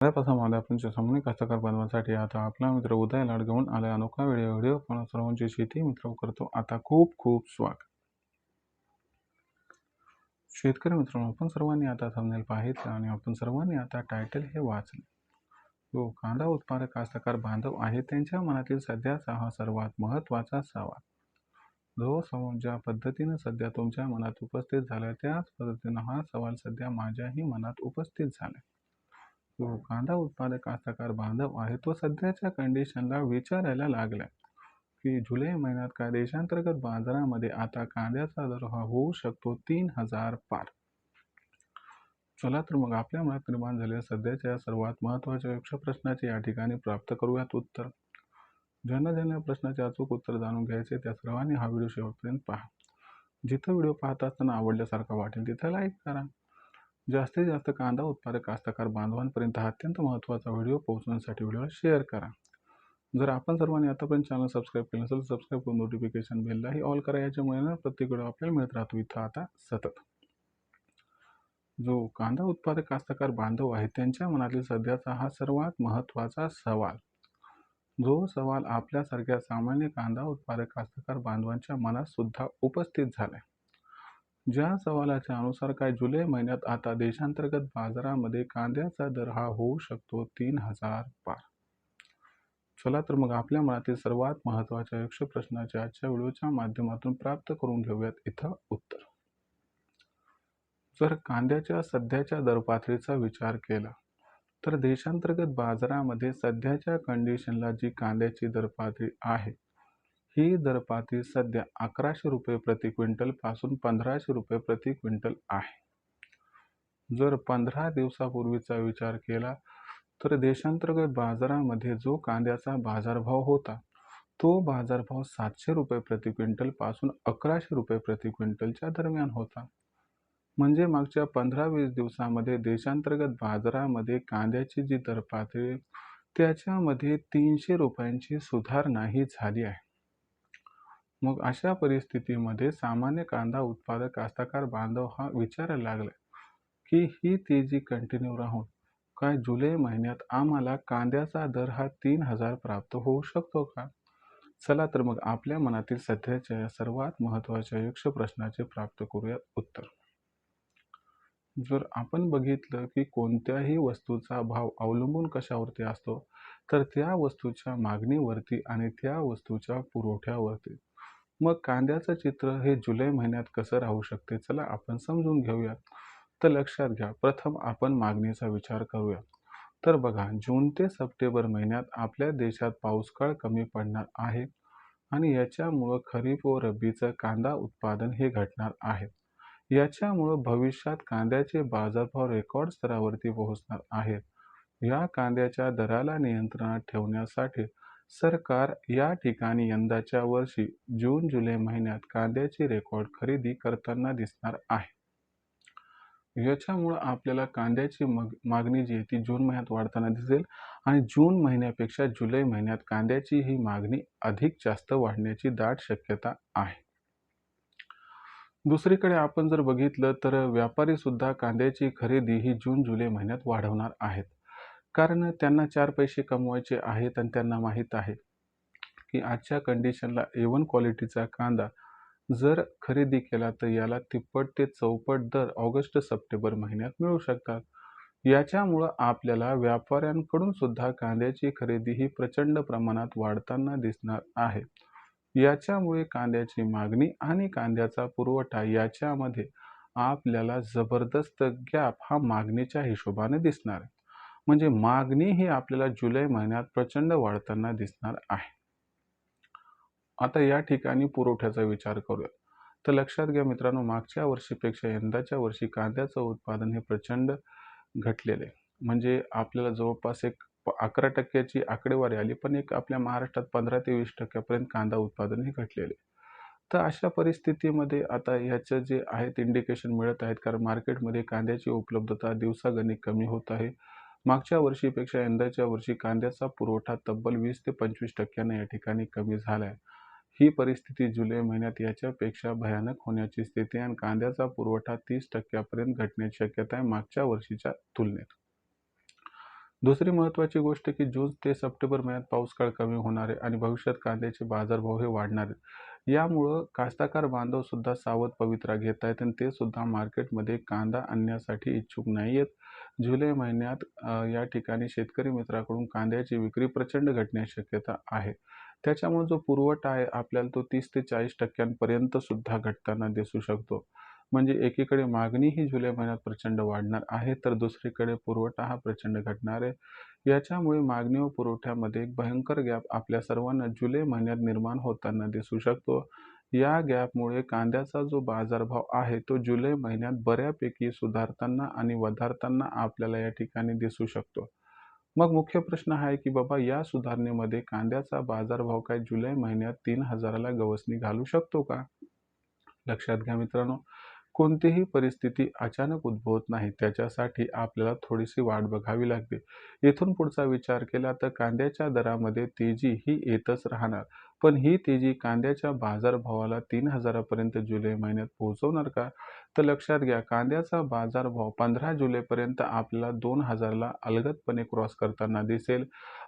त्यापासून मला तुमच्या सामान्य कास्तकार बनवण्यासाठी आता आपला मित्र उदय लाड घेऊन आला अनोखा व्हिडिओ पण सर्वांची शेती मित्र करतो आता खूप खूप स्वागत. शेतकरी मित्रांनो, आपण सर्वांनी आता थंबनेल पाहिलं आणि आपण सर्वांनी आता टायटल हे वाचले. जो कांदा उत्पादक कास्तकार बांधव आहे त्यांच्या मनातील सध्याचा हा सर्वात महत्त्वाचा सवाल. जो सवाल ज्या पद्धतीने सध्या तुमच्या मनात उपस्थित झाला त्याच पद्धतीने हा सवाल सध्या माझ्याही मनात उपस्थित झाला. जो कांदा उत्पादक कास्तकार बांधव आहे तो सध्याच्या कंडिशनला विचारायला लागला की जुलै महिन्यात काय देशांतर्गत बाजारामध्ये आता कांद्याचा दर हा होऊ शकतो 3,000 पार. चला तर मग आपल्या मनात निर्माण झालेल्या सध्याच्या सर्वात महत्त्वाच्या यक्ष प्रश्नाचे या ठिकाणी प्राप्त करूयात उत्तर. ज्यांना प्रश्नाचे अचूक उत्तर जाणून घ्यायचे त्या सर्वांनी हा व्हिडिओ शेवटपर्यंत पहा. जिथं व्हिडिओ पाहत असताना आवडल्यासारखा वाटेल तिथं लाईक करा. जास्तीत जास्त कांदा उत्पादक कास्तकार बांधवांपर्यंत हा अत्यंत महत्त्वाचा व्हिडिओ पोहोचवण्यासाठी व्हिडिओला शेअर करा. जर आपण सर्वांनी आतापर्यंत चॅनल सबस्क्राईब केलं नसेल सबस्क्राईब करून नोटिफिकेशन बेललाही ऑल करा. याच्यामुळे ना प्रत्येक व्हिडिओ आपल्याला मिळत राहतो इथं आता सतत. जो कांदा उत्पादक कास्तकार बांधव आहे त्यांच्या मनातील सध्याचा हा सर्वात महत्त्वाचा सवाल. जो सवाल आपल्यासारख्या सामान्य कांदा उत्पादक कास्तकार बांधवांच्या मनात सुद्धा उपस्थित झालाय. ज्या सवालाच्या अनुसार काय जुलै महिन्यात आता देशांतर्गत बाजारामध्ये कांद्याचा दर हा होऊ शकतो 3,000 पार. चला तर मग आपल्या मनातील सर्वात महत्त्वाच्या यक्ष प्रश्नाच्या आजच्या व्हिडिओच्या माध्यमातून प्राप्त करून घेऊयात इथं उत्तर. जर कांद्याच्या सध्याच्या दरपातळीचा विचार केला तर देशांतर्गत बाजारामध्ये सध्याच्या कंडिशनला जी कांद्याची दरपातळी आहे ही दरपातळी सध्या 1100 रुपये प्रति क्विंटल पासून 1500 रुपये प्रति क्विंटल आहे. जर 15 दिवसापूर्वीचा विचार केला तर देशांतर्गत बाजारामध्ये जो कांद्याचा बाजारभाव होता तो बाजारभाव 700 रुपये प्रति क्विंटल पासून 1100 रुपये प्रति क्विंटलच्या दरम्यान होता. म्हणजे मागच्या 15-20 दिवसामध्ये देशांतर्गत बाजारामध्ये कांद्याची जी दरपातळी त्याच्यामध्ये 300 रुपयांची सुधारणा ही झाली आहे. मग अशा परिस्थितीमध्ये सामान्य कांदा उत्पादक कास्तकार बांधव हा विचारायला लागला की ही तेजी कंटिन्यू राहून काय जुलै महिन्यात आम्हाला कांद्याचा दर हा 3,000 प्राप्त होऊ शकतो का? चला तर मग आपल्या मनातील सध्याच्या सर्वात महत्त्वाच्या यक्ष प्रश्नाचे प्राप्त करूयात उत्तर. जर आपण बघितलं की कोणत्याही वस्तूचा भाव अवलंबून कशावरती असतो तर त्या वस्तूच्या मागणीवरती आणि त्या वस्तूच्या पुरवठ्यावरती. मग कांद्याचं चित्र हे जुलै महिन्यात कसं राहू शकते चला आपण समजून घेऊया. तर लक्षात घ्या, प्रथम आपण मागणीचा विचार करूया. तर बघा, जून ते सप्टेंबर महिन्यात आपल्या देशात पाऊसकाळ कमी पडणार आहे आणि याच्यामुळं खरीप व रब्बीचं कांदा उत्पादन हे घटणार आहे. याच्यामुळं भविष्यात कांद्याचे बाजारभाव रेकॉर्ड स्तरावरती पोहोचणार आहेत. या कांद्याच्या दराला नियंत्रणात ठेवण्यासाठी सरकार या ठिकाणी यंदाच्या वर्षी जून-जुलै महिन्यात कांद्याची रेकॉर्ड खरेदी करताना दिसणार आहे. याच्यामुळं आपल्याला कांद्याची मागणी जी आहे ती जून महिन्यात वाढताना दिसेल आणि जून महिन्यापेक्षा जुलै महिन्यात कांद्याची ही मागणी अधिक जास्त वाढण्याची दाट शक्यता आहे. दुसरीकडे आपण जर बघितलं तर व्यापारी सुद्धा कांद्याची खरेदी ही जून-जुलै महिन्यात वाढवणार आहेत. कारण त्यांना 4 पैसे कमवायचे आहेत आणि त्यांना माहीत आहे की आजच्या कंडिशनला A1 क्वालिटीचा कांदा जर खरेदी केला तर याला तिप्पट ते चौपट दर ऑगस्ट-सप्टेंबर महिन्यात मिळू शकतात. याच्यामुळं आपल्याला व्यापाऱ्यांकडून सुद्धा कांद्याची खरेदी ही प्रचंड प्रमाणात वाढताना दिसणार आहे. याच्यामुळे कांद्याची मागणी आणि कांद्याचा पुरवठा याच्यामध्ये आपल्याला जबरदस्त गॅप हा मागणीच्या हिशोबाने दिसणार आहे. म्हणजे मागणी ही आपल्याला जुलै महिन्यात प्रचंड वाढताना दिसणार आहे. आता या ठिकाणी पुरवठ्याचा विचार करूया. तर लक्षात घ्या मित्रांनो, मागच्या वर्षीपेक्षा यंदाच्या वर्षी कांद्याचं उत्पादन हे प्रचंड घटलेले. म्हणजे आपल्याला जवळपास एक 11% आकडेवारी आली, पण एक आपल्या महाराष्ट्रात 15 ते 20% कांदा उत्पादन हे घटलेले. तर अशा परिस्थितीमध्ये आता ह्याचं जे आहेत इंडिकेशन मिळत आहेत, कारण मार्केटमध्ये कांद्याची उपलब्धता दिवसागणिक कमी होत आहे. मागच्या वर्षीपेक्षा यंदाच्या वर्षी कांद्याचा पुरवठा तब्बल 20 ते 25% या ठिकाणी कमी झाला आहे. ही परिस्थिती जुलै महिन्यात याच्यापेक्षा भयानक होण्याची स्थिती आहे आणि कांद्याचा पुरवठा 30% घटण्याची शक्यता आहे मागच्या वर्षीच्या तुलनेत. दुसरी महत्त्वाची गोष्ट की जून ते सप्टेंबर महिन्यात पाऊस काळ कमी होणार आहे आणि भविष्यात कांद्याचे बाजारभाव हे वाढणार आहेत. यामुळं कास्तकार बांधव सुद्धा सावध पवित्रा घेत आहेत आणि ते सुद्धा मार्केटमध्ये कांदा आणण्यासाठी इच्छुक नाही आहेत. जुलै महिन्यात या ठिकाणी शेतकरी मित्राकडून कांद्याची विक्री प्रचंड घटण्याची शक्यता आहे. त्याच्यामुळे जो पुरवठा आहे आपल्याला तो 30 ते 40% सुद्धा घटताना दिसू शकतो. म्हणजे एकीकडे मागणी ही जुलै महिन्यात प्रचंड वाढणार आहे, तर दुसरीकडे पुरवठा हा प्रचंड घटणार आहे. याच्यामुळे मागणी व पुरवठ्यामध्ये एक भयंकर गॅप आपल्या सर्वांना जुलै महिन्यात निर्माण होताना दिसू शकतो. या गॅपमुळे कांद्याचा जो बाजारभाव आहे तो जुलै महिन्यात बऱ्यापैकी सुधारताना आणि वधारताना आपल्याला या ठिकाणी दिसू शकतो. मग मुख्य प्रश्न हा आहे की बाबा या सुधारणेमध्ये कांद्याचा बाजारभाव काय जुलै महिन्यात 3,000ला गवसणी घालू शकतो का? लक्षात घ्या मित्रांनो, कोणतीही परिस्थिती अचानक उद्भवत नाही. त्याच्यासाठी आपल्याला थोडीशी वाट बघावी लागते. इथून पुढचा विचार केला तर कांद्याच्या दरामध्ये तेजी ही येतच राहणार. पण ही तेजी कांद्याच्या बाजारभावाला 3,000 पर्यंत जुलै महिन्यात पोहोचवणार का? तर लक्षात घ्या, कांद्याचा बाजारभाव 15 जुलैपर्यंत आपल्याला 2,000ला अलगदपणे क्रॉस करताना दिसेल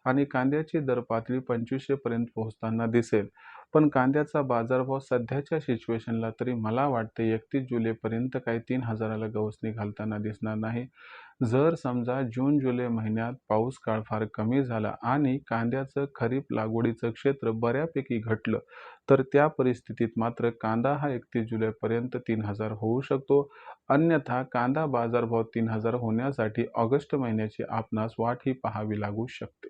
आणि कांद्याची दर पातळी 2,500 पर्यंत पोहोचताना दिसेल. पण कांद्याचा बाजारभाव सध्याच्या सिच्युएशनला तरी मला वाटते 31 जुलैपर्यंत काही 3,000ला गवसणी घालताना दिसणार नाही. जर समजा जून-जुलै महिन्यात पाऊस काळ फार कमी झाला आणि कांद्याचं खरीप लागवडीचं क्षेत्र बऱ्यापैकी घटलं, तर त्या परिस्थितीत मात्र कांदा हा 31 जुलैपर्यंत 3,000 होऊ शकतो. अन्यथा कांदा बाजारभाव 3,000 होण्यासाठी ऑगस्ट महिन्याची आपणास वाट ही पाहावी लागू शकते.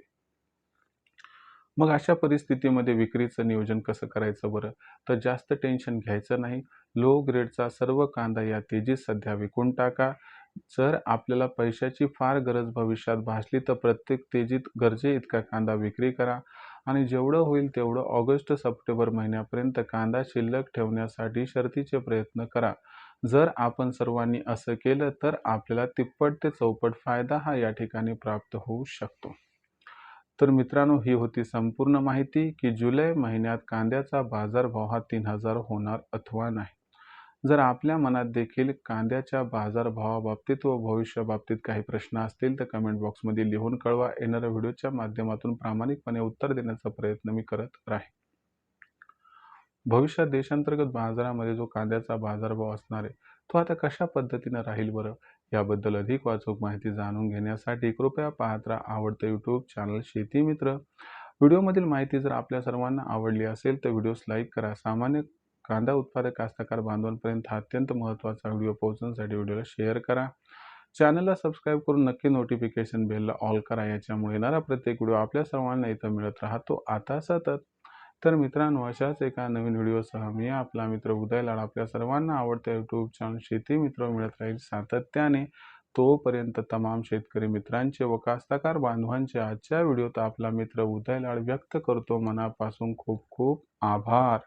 मग अशा परिस्थितीमध्ये विक्रीचं नियोजन कसं करायचं बरं? तर जास्त टेन्शन घ्यायचं नाही. लो ग्रेडचा सर्व कांदा या तेजीत सध्या विकून टाका. जर आपल्याला पैशाची फार गरज भविष्यात भासली तर प्रत्येक तेजीत गरजेइतका कांदा विक्री करा आणि जेवढं होईल तेवढं ऑगस्ट-सप्टेंबर महिन्यापर्यंत कांदा शिल्लक ठेवण्यासाठी शर्थीचे प्रयत्न करा. जर आपण सर्वांनी असं केलं तर आपल्याला तिप्पट ते चौपट फायदा हा या ठिकाणी प्राप्त होऊ शकतो. तर मित्रांनो, ही होती संपूर्ण माहिती की जुलै महिन्यात कांद्याचा बाजारभाव हा 3,000 होणार अथवा नाही. जर आपल्या मनात देखील कांद्याच्या बाजारभावाबाबतीत व भविष्याबाबतीत काही प्रश्न असतील तर कमेंट बॉक्समध्ये लिहून कळवा. येणाऱ्या व्हिडिओच्या माध्यमातून प्रामाणिकपणे उत्तर देण्याचा प्रयत्न मी करत राहीन. भविष्यात देशांतर्गत बाजारामध्ये जो कांद्याचा बाजारभाव असणार आहे, तो आता कशा पद्धतीनं राहील बरं? याबद्दल अधिक वाचूक माहिती जाणून घेण्यासाठी कृपया पाहत राहा आवडतं यूट्यूब चॅनल शेती मित्र. व्हिडिओमधील माहिती जर आपल्या सर्वांना आवडली असेल तर व्हिडिओस लाईक करा. सामान्य कांदा उत्पादक कास्तकार बांधवांपर्यंत हा अत्यंत महत्त्वाचा व्हिडिओ पोहोचवण्यासाठी व्हिडिओला शेअर करा. चॅनलला सबस्क्राईब करून नक्की नोटिफिकेशन बेलला ऑल करा. याच्यामुळे येणारा प्रत्येक व्हिडिओ आपल्या सर्वांना इथं मिळत राहतो आता सतत. तर मित्रांनो, अशाच एका नवीन व्हिडिओसह मी आपला मित्र उदय लाड आपल्या सर्वांना आवडत्या यूट्यूब चॅनल शेती मित्र मिळत राहील सातत्याने. तोपर्यंत तमाम शेतकरी मित्रांचे व कास्तकार बांधवांचे आजच्या व्हिडिओत आपला मित्र उदय लाड व्यक्त करतो मनापासून खूप खूप आभार.